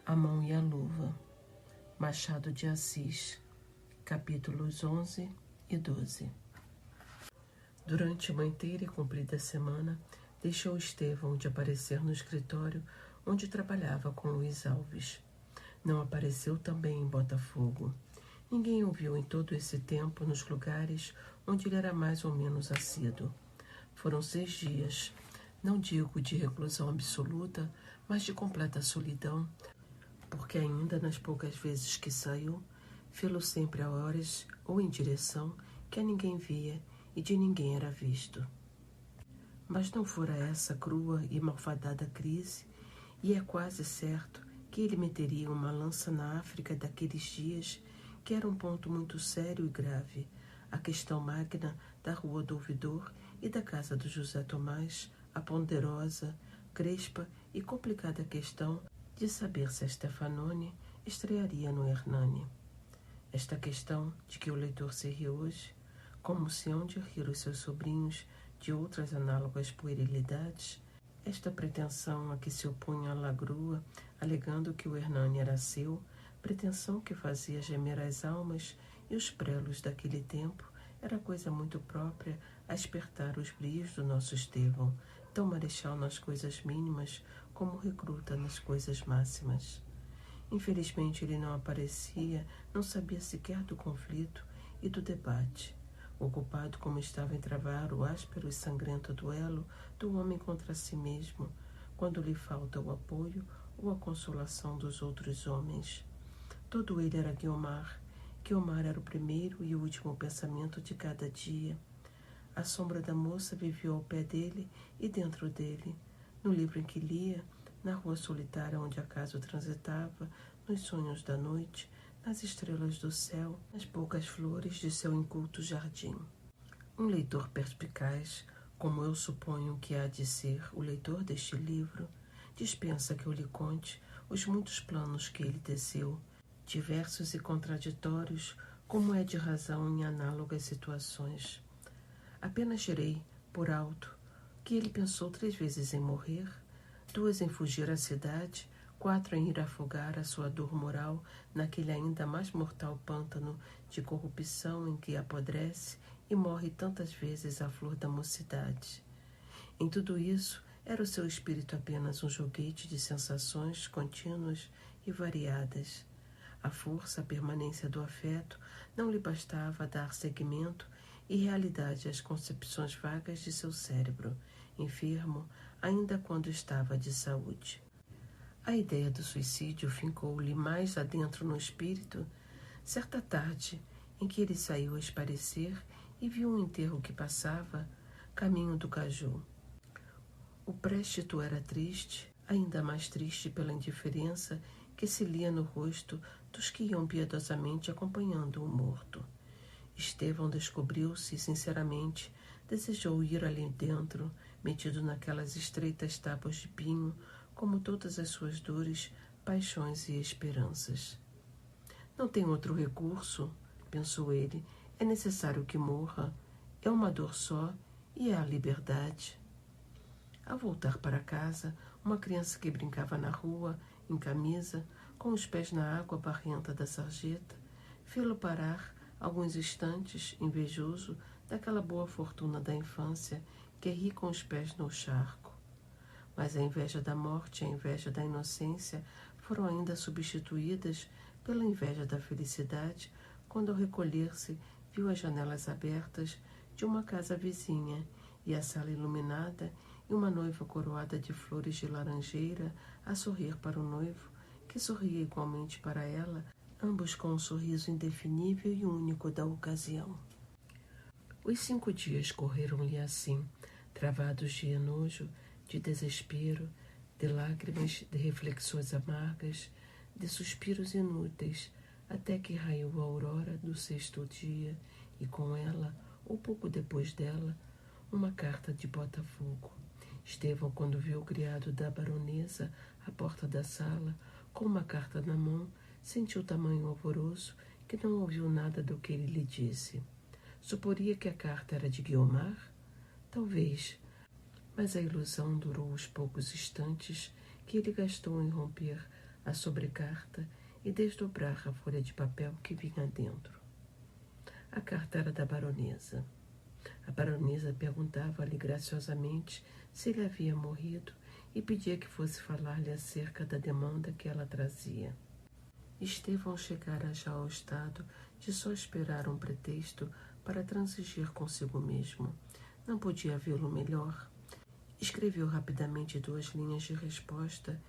A Mão e a Luva, Machado de Assis, capítulos 11 e 12. Durante uma inteira e comprida semana, deixou Estevão de aparecer no escritório onde trabalhava com Luiz Alves. Não apareceu também em Botafogo. Ninguém o viu em todo esse tempo nos lugares onde ele era mais ou menos assíduo. Foram 6 dias, não digo de reclusão absoluta, mas de completa solidão, porque ainda nas poucas vezes que saiu, fê-lo sempre a horas ou em direção que a ninguém via e de ninguém era visto. Mas não fora essa crua e malfadada crise, e é quase certo que ele meteria uma lança na África daqueles dias, que era um ponto muito sério e grave, a questão magna da Rua do Ouvidor e da casa do José Tomás, a ponderosa, crespa e complicada questão de saber se a Stefanoni estrearia no Hernani. Esta questão de que o leitor se ri hoje, como se hão de rir os seus sobrinhos de outras análogas puerilidades, esta pretensão a que se opunha a Lagrua, alegando que o Hernani era seu, pretensão que fazia gemer as almas e os prelos daquele tempo, era coisa muito própria a espertar os brios do nosso Estevão, tão marechal nas coisas mínimas como recruta nas coisas máximas. Infelizmente ele não aparecia, não sabia sequer do conflito e do debate, ocupado como estava em travar o áspero e sangrento duelo do homem contra si mesmo, quando lhe falta o apoio ou a consolação dos outros homens. Todo ele era Guiomar. Guiomar era o primeiro e o último pensamento de cada dia. A sombra da moça vivia ao pé dele e dentro dele, no livro em que lia, na rua solitária onde acaso transitava, nos sonhos da noite, nas estrelas do céu, nas poucas flores de seu inculto jardim. Um leitor perspicaz, como eu suponho que há de ser o leitor deste livro, dispensa que eu lhe conte os muitos planos que ele teceu, diversos e contraditórios, como é de razão em análogas situações. Apenas direi, por alto, que ele pensou 3 vezes em morrer, 2 em fugir à cidade, 4 em ir afogar a sua dor moral naquele ainda mais mortal pântano de corrupção em que apodrece e morre tantas vezes a flor da mocidade. Em tudo isso, era o seu espírito apenas um joguete de sensações contínuas e variadas. A força, a permanência do afeto não lhe bastava dar seguimento e realidade às concepções vagas de seu cérebro, enfermo ainda quando estava de saúde. A ideia do suicídio fincou-lhe mais adentro no espírito, certa tarde em que ele saiu a espairecer e viu um enterro que passava, caminho do Caju. O préstito era triste, ainda mais triste pela indiferença que se lia no rosto dos que iam piedosamente acompanhando o morto. Estevão descobriu-se sinceramente, desejou ir ali dentro, metido naquelas estreitas tábuas de pinho, como todas as suas dores, paixões e esperanças. Não tem outro recurso, pensou ele, é necessário que morra, é uma dor só e é a liberdade. Ao voltar para casa, uma criança que brincava na rua, em camisa, com os pés na água barrenta da sarjeta, fê-lo parar alguns instantes, invejoso daquela boa fortuna da infância que ri com os pés no charco. Mas a inveja da morte e a inveja da inocência foram ainda substituídas pela inveja da felicidade quando, ao recolher-se, viu as janelas abertas de uma casa vizinha e a sala iluminada e uma noiva coroada de flores de laranjeira a sorrir para o noivo, que sorria igualmente para ela, ambos com um sorriso indefinível e único da ocasião. Os 5 dias correram-lhe assim, travados de enojo, de desespero, de lágrimas, de reflexões amargas, de suspiros inúteis, até que raiou a aurora do 6º dia e com ela, ou pouco depois dela, uma carta de Botafogo. Estevão, quando viu o criado da baronesa à porta da sala, com uma carta na mão, sentiu tamanho alvoroço que não ouviu nada do que ele lhe disse. Suporia que a carta era de Guiomar? Talvez, mas a ilusão durou os poucos instantes que ele gastou em romper a sobrecarta e desdobrar a folha de papel que vinha dentro. A carta era da baronesa. A baronesa perguntava-lhe graciosamente se ele havia morrido e pedia que fosse falar-lhe acerca da demanda que ela trazia. Estevão chegara já ao estado de só esperar um pretexto para transigir consigo mesmo. Não podia vê-lo melhor. Escreveu rapidamente 2 linhas de resposta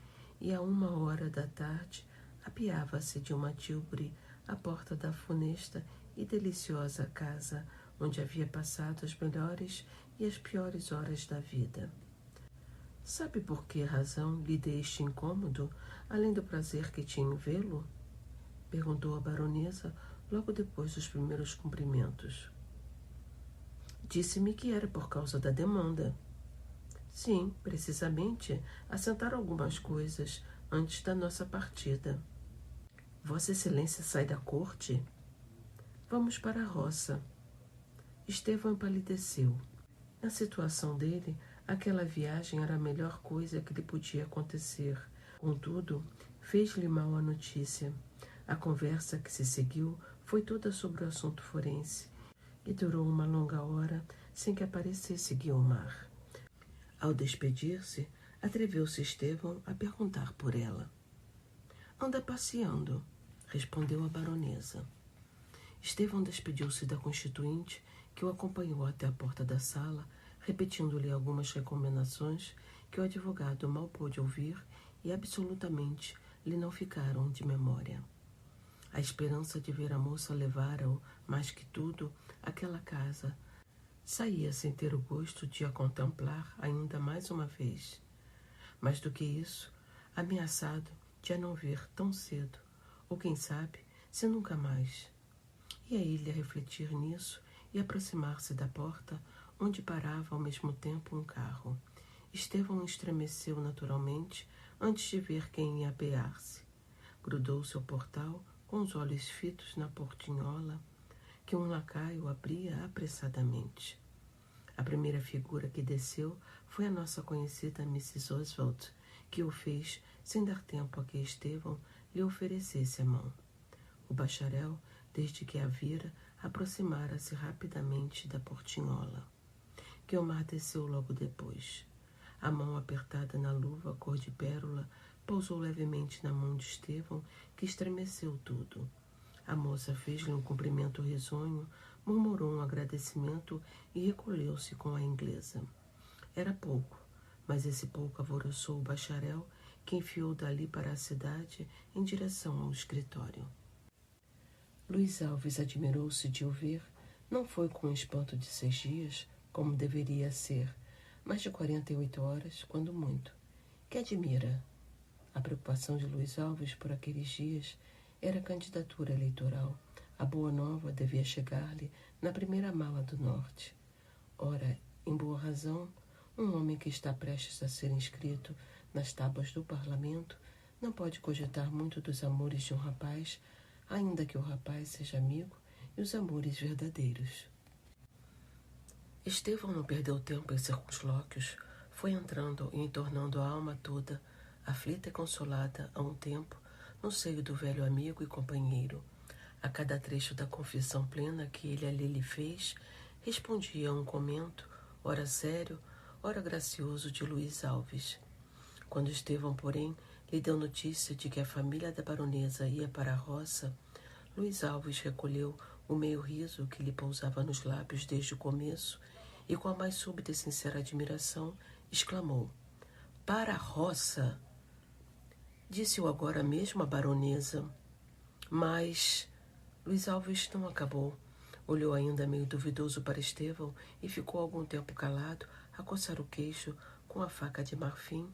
e, a 1h apeava-se de uma tílbure à porta da funesta e deliciosa casa onde havia passado as melhores e as piores horas da vida. Sabe por que razão lhe dei este incômodo, além do prazer que tinha em vê-lo? Perguntou a baronesa logo depois dos primeiros cumprimentos. Disse-me que era por causa da demanda. Sim, precisamente, assentar algumas coisas antes da nossa partida. Vossa Excelência sai da corte? Vamos para a roça. Estevão empalideceu. Na situação dele, aquela viagem era a melhor coisa que lhe podia acontecer. Contudo, fez-lhe mal a notícia. A conversa que se seguiu foi toda sobre o assunto forense e durou uma longa hora sem que aparecesse Guiomar. Ao despedir-se, atreveu-se Estevão a perguntar por ela. Anda passeando, respondeu a baronesa. Estevão despediu-se da constituinte, que o acompanhou até a porta da sala, repetindo-lhe algumas recomendações que o advogado mal pôde ouvir e absolutamente lhe não ficaram de memória. A esperança de ver a moça levara-o, mais que tudo, àquela casa. Saía sem ter o gosto de a contemplar ainda mais uma vez. Mais do que isso, ameaçado de a não ver tão cedo, ou quem sabe, se nunca mais. Ia ele a refletir nisso e aproximar-se da porta, onde parava ao mesmo tempo um carro. Estevão estremeceu naturalmente antes de ver quem ia apear-se. Grudou-se ao portal, com os olhos fitos na portinhola, que um lacaio abria apressadamente. A primeira figura que desceu foi a nossa conhecida Mrs. Oswald, que o fez sem dar tempo a que Estevão lhe oferecesse a mão. O bacharel, desde que a vira, aproximara-se rapidamente da portinhola. Guiomar desceu logo depois. A mão apertada na luva cor de pérola pousou levemente na mão de Estevão, que estremeceu tudo. A moça fez-lhe um cumprimento risonho, murmurou um agradecimento e recolheu-se com a inglesa. Era pouco, mas esse pouco alvoroçou o bacharel, que enfiou dali para a cidade em direção ao escritório. Luiz Alves admirou-se de o ver, não foi com um espanto de 6 dias, como deveria ser, mas de 48 horas, quando muito. Que admira? A preocupação de Luiz Alves por aqueles dias era a candidatura eleitoral. A boa nova devia chegar-lhe na primeira mala do norte. Ora, em boa razão, um homem que está prestes a ser inscrito nas tábuas do parlamento não pode cogitar muito dos amores de um rapaz, ainda que o rapaz seja amigo, e os amores verdadeiros. Estevão não perdeu tempo em circunlóquios, foi entrando e entornando a alma toda, aflita e consolada a um tempo, no seio do velho amigo e companheiro. A cada trecho da confissão plena que ele ali lhe fez, respondia a um comento, ora sério, ora gracioso, de Luiz Alves. Quando Estevão, porém, lhe deu notícia de que a família da baronesa ia para a roça, Luiz Alves recolheu o meio riso que lhe pousava nos lábios desde o começo e, com a mais súbita e sincera admiração, exclamou: "Para a roça!" Disse-o agora mesmo a baronesa. Mas Luiz Alves não acabou. Olhou ainda meio duvidoso para Estevão e ficou algum tempo calado, a coçar o queixo com a faca de marfim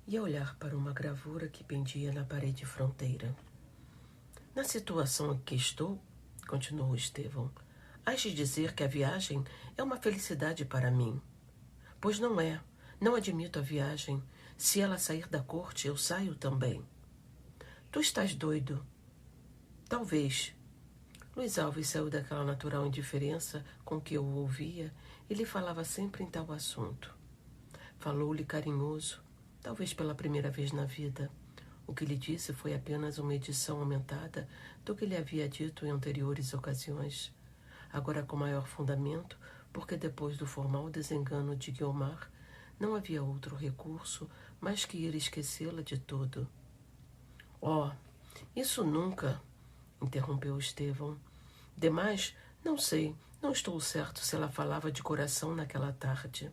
e a olhar para uma gravura que pendia na parede fronteira. "Na situação em que estou", continuou Estevão, "hás de dizer que a viagem é uma felicidade para mim. Pois não é. Não admito a viagem. Se ela sair da corte, eu saio também." "Tu estás doido." "Talvez." Luiz Alves saiu daquela natural indiferença com que eu o ouvia e lhe falava sempre em tal assunto. Falou-lhe carinhoso, talvez pela primeira vez na vida. O que lhe disse foi apenas uma edição aumentada do que lhe havia dito em anteriores ocasiões, agora com maior fundamento, porque depois do formal desengano de Guiomar, não havia outro recurso mais que ir esquecê-la de todo. Oh, isso nunca, interrompeu Estevão. Demais, não sei, não estou certo se ela falava de coração naquela tarde.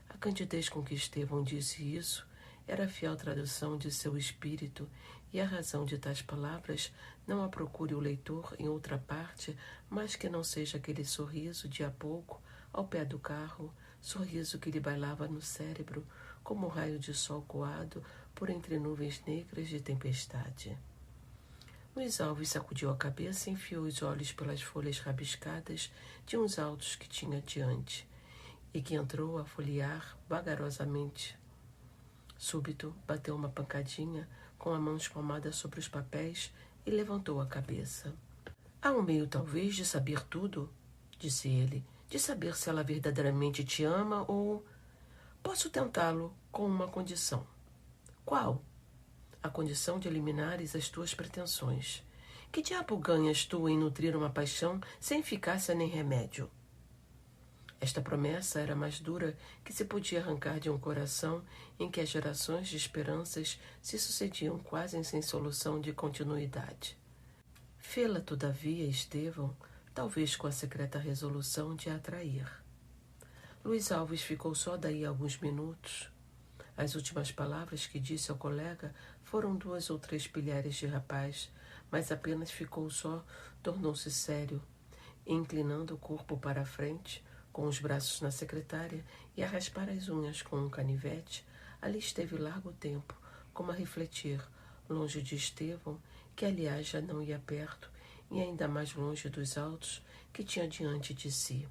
A candidez com que Estevão disse isso era a fiel tradução de seu espírito, e a razão de tais palavras não a procure o leitor em outra parte, mas que não seja aquele sorriso de há pouco, ao pé do carro, sorriso que lhe bailava no cérebro, como um raio de sol coado por entre nuvens negras de tempestade. Luís Alves sacudiu a cabeça e enfiou os olhos pelas folhas rabiscadas de uns autos que tinha diante, e que entrou a folhear vagarosamente. Súbito, bateu uma pancadinha com a mão espalmada sobre os papéis e levantou a cabeça. Há um meio, talvez, de saber tudo, disse ele, de saber se ela verdadeiramente te ama ou... Posso tentá-lo com uma condição. Qual? A condição de eliminares as tuas pretensões. Que diabo ganhas tu em nutrir uma paixão sem eficácia nem remédio? Esta promessa era a mais dura que se podia arrancar de um coração em que as gerações de esperanças se sucediam quase sem solução de continuidade. Fê-la, todavia, Estevão, talvez com a secreta resolução de a atrair. Luís Alves ficou só daí a alguns minutos. As últimas palavras que disse ao colega foram 2 ou 3 pilhares de rapaz, mas apenas ficou só, tornou-se sério, e, inclinando o corpo para a frente, com os braços na secretária e a raspar as unhas com um canivete, ali esteve largo tempo, como a refletir, longe de Estevão, que aliás já não ia perto, e ainda mais longe dos autos que tinha diante de si.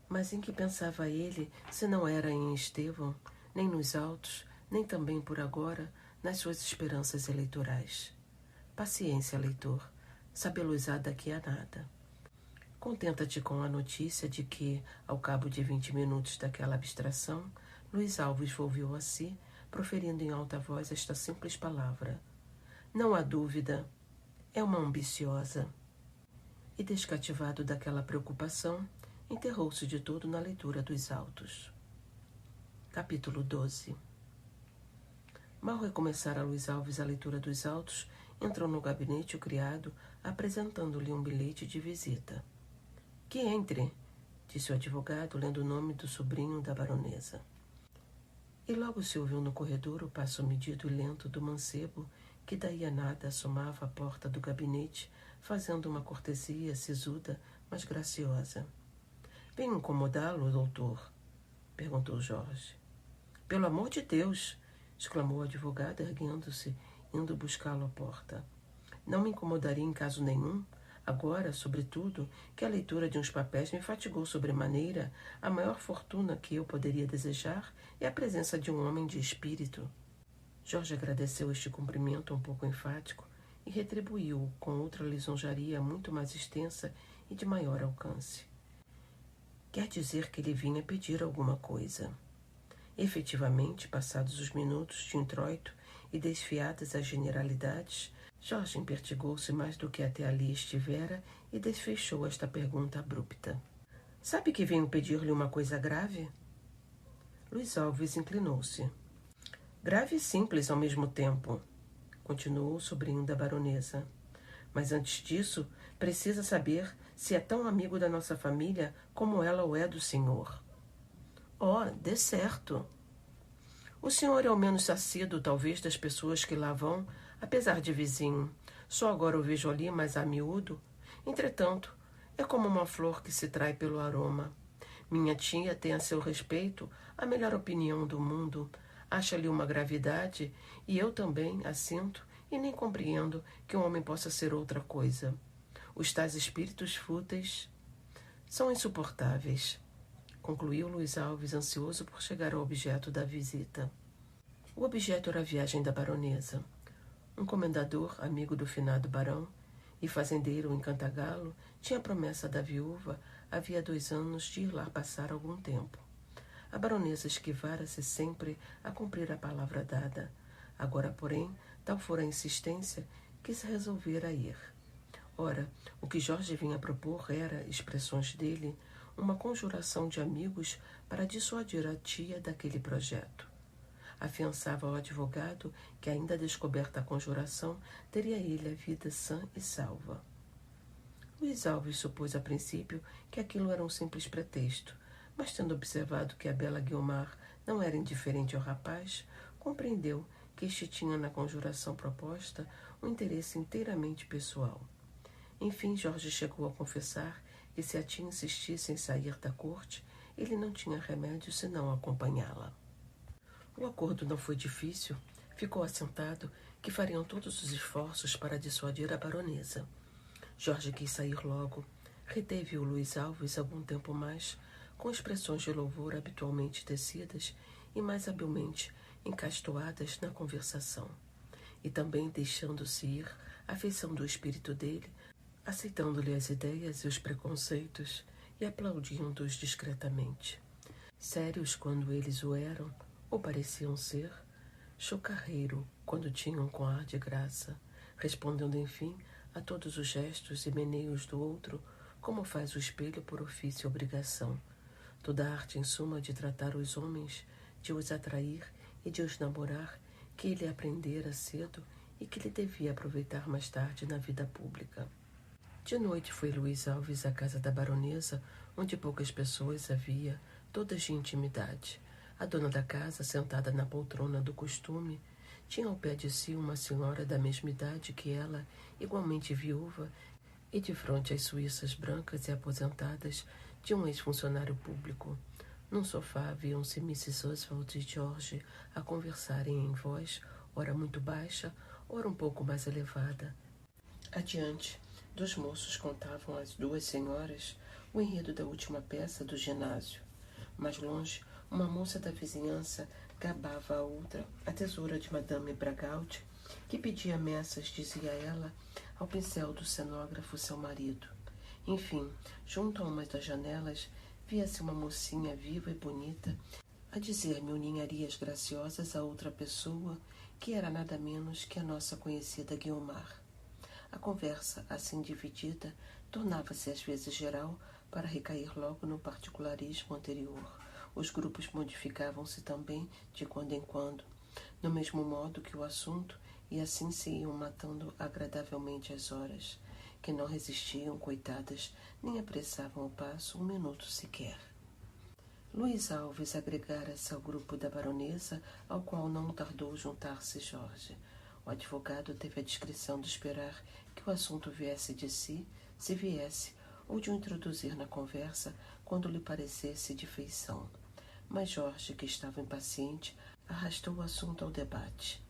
Mas em que pensava ele, se não era em Estevão, nem nos autos, nem também por agora nas suas esperanças eleitorais? Paciência, leitor, sabê-lo-á daqui a nada. Contenta-te com a notícia de que, ao cabo de 20 minutos daquela abstração, Luís Alves volveu a si, proferindo em alta voz esta simples palavra: não há dúvida, é uma ambiciosa. E, descativado daquela preocupação, enterrou-se de todo na leitura dos autos. Capítulo 12. Mal recomeçara Luís Alves a leitura dos autos, entrou no gabinete o criado, apresentando-lhe um bilhete de visita. Que entre, disse o advogado, lendo o nome do sobrinho da baronesa. E logo se ouviu no corredor o passo medido e lento do mancebo, que daí a nada assomava à porta do gabinete, fazendo uma cortesia sisuda, mas graciosa. Venho incomodá-lo, doutor? Perguntou Jorge. Pelo amor de Deus! Exclamou o advogado, erguendo-se, indo buscá-lo à porta. Não me incomodaria em caso nenhum. Agora, sobretudo, que a leitura de uns papéis me fatigou sobremaneira, a maior fortuna que eu poderia desejar é a presença de um homem de espírito. Jorge agradeceu este cumprimento um pouco enfático e retribuiu-o com outra lisonjaria muito mais extensa e de maior alcance. Quer dizer que ele vinha pedir alguma coisa. Efetivamente, passados os minutos de introito e desfiadas as generalidades, Jorge impertigou-se mais do que até ali estivera e desfechou esta pergunta abrupta. Sabe que venho pedir-lhe uma coisa grave? Luís Alves inclinou-se. Grave e simples ao mesmo tempo, continuou o sobrinho da baronesa. Mas antes disso, precisa saber se é tão amigo da nossa família como ela o é do senhor. Oh, de certo. O senhor é o menos assíduo, talvez, das pessoas que lá vão, apesar de vizinho. Só agora o vejo ali mais a miúdo. Entretanto, é como uma flor que se trai pelo aroma. Minha tia tem a seu respeito a melhor opinião do mundo. Acha-lhe uma gravidade, e eu também a sinto, e nem compreendo que um homem possa ser outra coisa. Os tais espíritos fúteis são insuportáveis, concluiu Luís Alves, ansioso por chegar ao objeto da visita. O objeto era a viagem da baronesa. Um comendador, amigo do finado barão, e fazendeiro em Cantagalo, tinha promessa da viúva havia 2 anos de ir lá passar algum tempo. A baronesa esquivara-se sempre a cumprir a palavra dada. Agora, porém, tal fora a insistência que se resolvera a ir. Ora, o que Jorge vinha propor era, expressões dele, uma conjuração de amigos para dissuadir a tia daquele projeto. Afiançava ao advogado que, ainda descoberta a conjuração, teria ele a vida sã e salva. Luiz Alves supôs a princípio que aquilo era um simples pretexto, mas tendo observado que a bela Guiomar não era indiferente ao rapaz, compreendeu que este tinha na conjuração proposta um interesse inteiramente pessoal. Enfim, Jorge chegou a confessar que, se a tia insistisse em sair da corte, ele não tinha remédio senão acompanhá-la. O acordo não foi difícil. Ficou assentado que fariam todos os esforços para dissuadir a baronesa. Jorge quis sair logo. Reteve o Luiz Alves algum tempo mais, com expressões de louvor habitualmente tecidas e mais habilmente encastoadas na conversação. E também deixando-se ir à feição do espírito dele, aceitando-lhe as ideias e os preconceitos e aplaudindo-os discretamente. Sérios quando eles o eram, ou pareciam ser, chocarreiro quando tinham com ar de graça, respondendo enfim a todos os gestos e meneios do outro, como faz o espelho por ofício e obrigação. Toda a arte, em suma, de tratar os homens, de os atrair e de os namorar, que ele aprendera cedo e que ele devia aproveitar mais tarde na vida pública. De noite foi Luiz Alves à casa da baronesa, onde poucas pessoas havia, todas de intimidade. A dona da casa, sentada na poltrona do costume, tinha ao pé de si uma senhora da mesma idade que ela, igualmente viúva, e de fronte às suíças brancas e aposentadas de um ex-funcionário público. Num sofá viam-se Mrs. Oswald e George a conversarem em voz, ora muito baixa, ora um pouco mais elevada. Adiante, dois moços contavam às duas senhoras o enredo da última peça do ginásio. Mais longe, uma moça da vizinhança gabava a outra, a tesoura de Madame Bragaut, que pedia messas, dizia ela, ao pincel do cenógrafo seu marido. Enfim, junto a uma das janelas, via-se uma mocinha viva e bonita a dizer-me ninharias graciosas a outra pessoa, que era nada menos que a nossa conhecida Guiomar. A conversa, assim dividida, tornava-se às vezes geral para recair logo no particularismo anterior. Os grupos modificavam-se também de quando em quando, no mesmo modo que o assunto, e assim se iam matando agradavelmente as horas, que não resistiam, coitadas, nem apressavam o passo um minuto sequer. Luiz Alves agregara-se ao grupo da baronesa, ao qual não tardou juntar-se Jorge. O advogado teve a discrição de esperar que o assunto viesse de si, se viesse, ou de o introduzir na conversa quando lhe parecesse de feição. Mas Jorge, que estava impaciente, arrastou o assunto ao debate.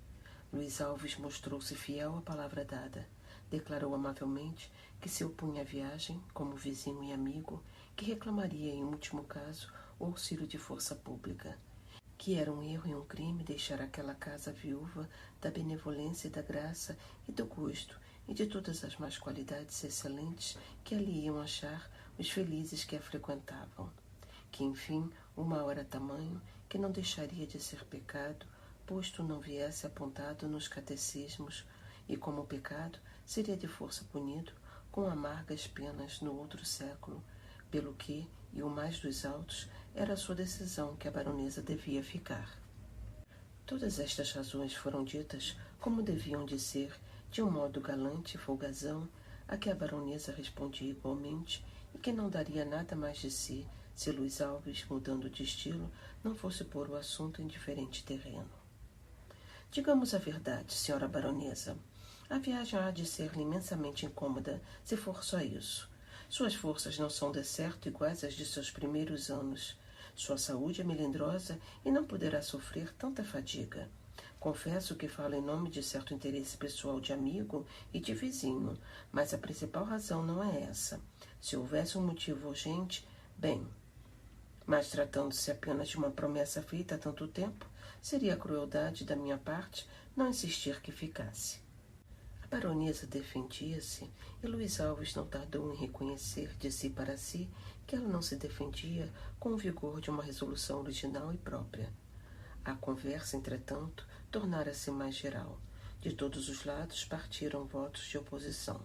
Luiz Alves mostrou-se fiel à palavra dada. Declarou amavelmente que se opunha à viagem, como vizinho e amigo, que reclamaria, em último caso, o auxílio de força pública, que era um erro e um crime deixar aquela casa viúva da benevolência e da graça e do gosto e de todas as más qualidades excelentes que ali iam achar os felizes que a frequentavam. Que, enfim, o mal era tamanho que não deixaria de ser pecado, posto não viesse apontado nos catecismos, e como pecado seria de força punido com amargas penas no outro século, pelo que, e o mais dos autos, era a sua decisão que a baronesa devia ficar. Todas estas razões foram ditas como deviam de ser, de um modo galante e folgazão, a que a baronesa respondia igualmente, e que não daria nada mais de si se Luiz Alves, mudando de estilo, não fosse pôr o assunto em diferente terreno. Digamos a verdade, senhora baronesa. A viagem há de ser-lhe imensamente incômoda, se for só isso. Suas forças não são de certo iguais às de seus primeiros anos. Sua saúde é melindrosa e não poderá sofrer tanta fadiga. Confesso que falo em nome de certo interesse pessoal de amigo e de vizinho, mas a principal razão não é essa. Se houvesse um motivo urgente, bem, mas tratando-se apenas de uma promessa feita há tanto tempo, seria crueldade da minha parte não insistir que ficasse. A baronesa defendia-se, e Luiz Alves não tardou em reconhecer de si para si que ela não se defendia com o vigor de uma resolução original e própria. A conversa, entretanto, tornara-se mais geral. De todos os lados partiram votos de oposição.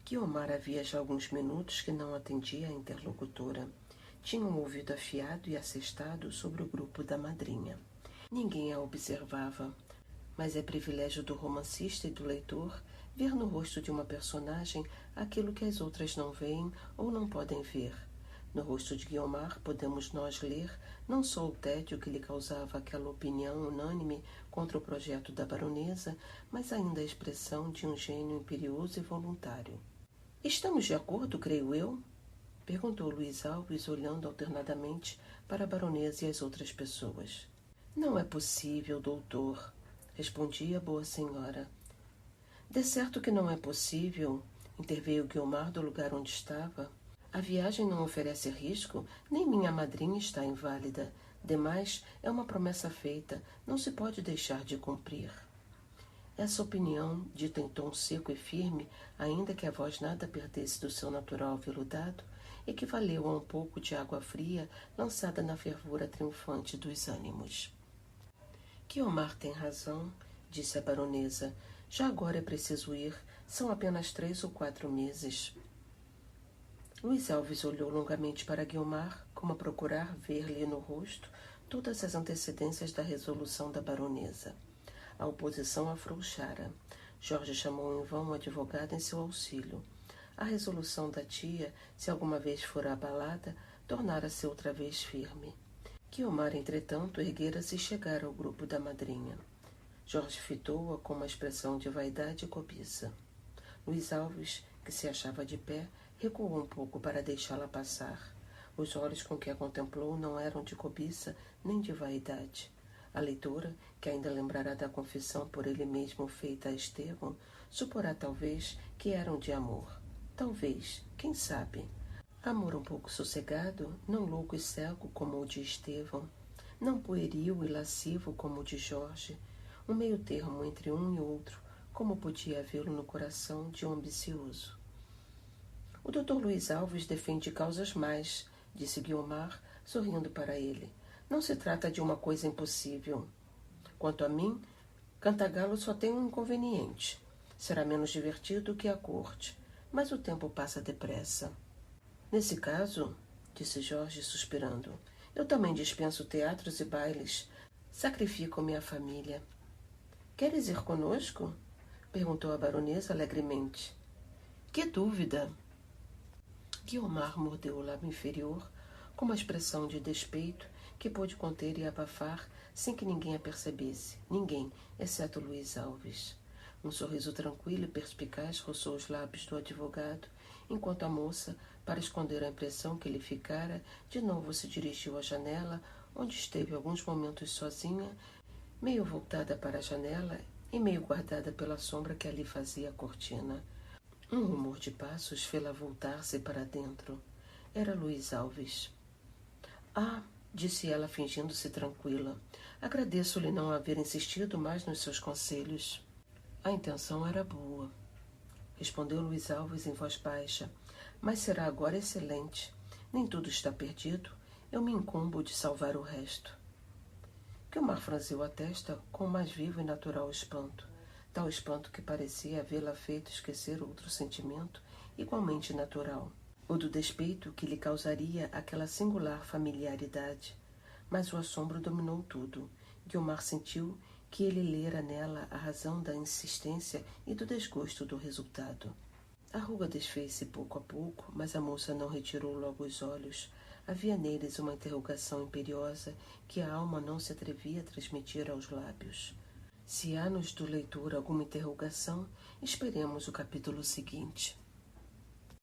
Guiomar havia já alguns minutos que não atendia a interlocutora. Tinha um ouvido afiado e assestado sobre o grupo da madrinha. Ninguém a observava, mas é privilégio do romancista e do leitor ver no rosto de uma personagem aquilo que as outras não veem ou não podem ver. No rosto de Guiomar podemos nós ler não só o tédio que lhe causava aquela opinião unânime contra o projeto da baronesa, mas ainda a expressão de um gênio imperioso e voluntário. «Estamos de acordo, creio eu?» perguntou Luiz Alves, olhando alternadamente para a baronesa e as outras pessoas. «Não é possível, doutor», respondia a boa senhora. «De certo que não é possível», interveio Guiomar do lugar onde estava. «A viagem não oferece risco, nem minha madrinha está inválida. Demais, é uma promessa feita, não se pode deixar de cumprir». Essa opinião, dita em tom seco e firme, ainda que a voz nada perdesse do seu natural aveludado, equivaleu a um pouco de água fria lançada na fervura triunfante dos ânimos. «Guiomar tem razão», disse a baronesa. «Já agora é preciso ir. São apenas 3 ou 4 meses». Luiz Alves olhou longamente para Guiomar, como a procurar ver-lhe no rosto todas as antecedências da resolução da baronesa. A oposição afrouxara. Jorge chamou em vão o advogado em seu auxílio. A resolução da tia, se alguma vez fora abalada, tornara-se outra vez firme. Guiomar, entretanto, erguera-se e chegara ao grupo da madrinha. Jorge fitou-a com uma expressão de vaidade e cobiça. Luiz Alves, que se achava de pé, recuou um pouco para deixá-la passar. Os olhos com que a contemplou não eram de cobiça nem de vaidade. A leitora, que ainda lembrará da confissão por ele mesmo feita a Estevão, suporá talvez que eram de amor. Talvez, quem sabe? Amor um pouco sossegado, não louco e cego como o de Estevão, não pueril e lascivo como o de Jorge, um meio termo entre um e outro, como podia havê-lo no coração de um ambicioso. «O Dr. Luiz Alves defende causas mais», disse Guiomar, sorrindo para ele. «Não se trata de uma coisa impossível. Quanto a mim, Cantagalo só tem um inconveniente. Será menos divertido que a corte, mas o tempo passa depressa». «Nesse caso», disse Jorge, suspirando, «eu também dispenso teatros e bailes. Sacrifico-me à família». «Queres ir conosco?» perguntou a baronesa alegremente. «Que dúvida!» Guiomar mordeu o lábio inferior com uma expressão de despeito que pôde conter e abafar sem que ninguém a percebesse, ninguém, exceto Luiz Alves. Um sorriso tranquilo e perspicaz roçou os lábios do advogado, enquanto a moça, para esconder a impressão que lhe ficara, de novo se dirigiu à janela, onde esteve alguns momentos sozinha, meio voltada para a janela e meio guardada pela sombra que ali fazia a cortina. Um rumor de passos fê-la voltar-se para dentro. Era Luiz Alves. «Ah», disse ela, fingindo-se tranquila, «agradeço-lhe não haver insistido mais nos seus conselhos». «A intenção era boa», respondeu Luiz Alves em voz baixa, «mas será agora excelente. Nem tudo está perdido. Eu me incumbo de salvar o resto». Guiomar franziu a testa com o mais vivo e natural espanto, tal espanto que parecia havê-la feito esquecer outro sentimento igualmente natural, o do despeito que lhe causaria aquela singular familiaridade. Mas o assombro dominou tudo. Guiomar sentiu que ele lera nela a razão da insistência e do desgosto do resultado. A ruga desfez-se pouco a pouco, mas a moça não retirou logo os olhos. Havia neles uma interrogação imperiosa que a alma não se atrevia a transmitir aos lábios. Se há nos do leitor alguma interrogação, esperemos o capítulo seguinte.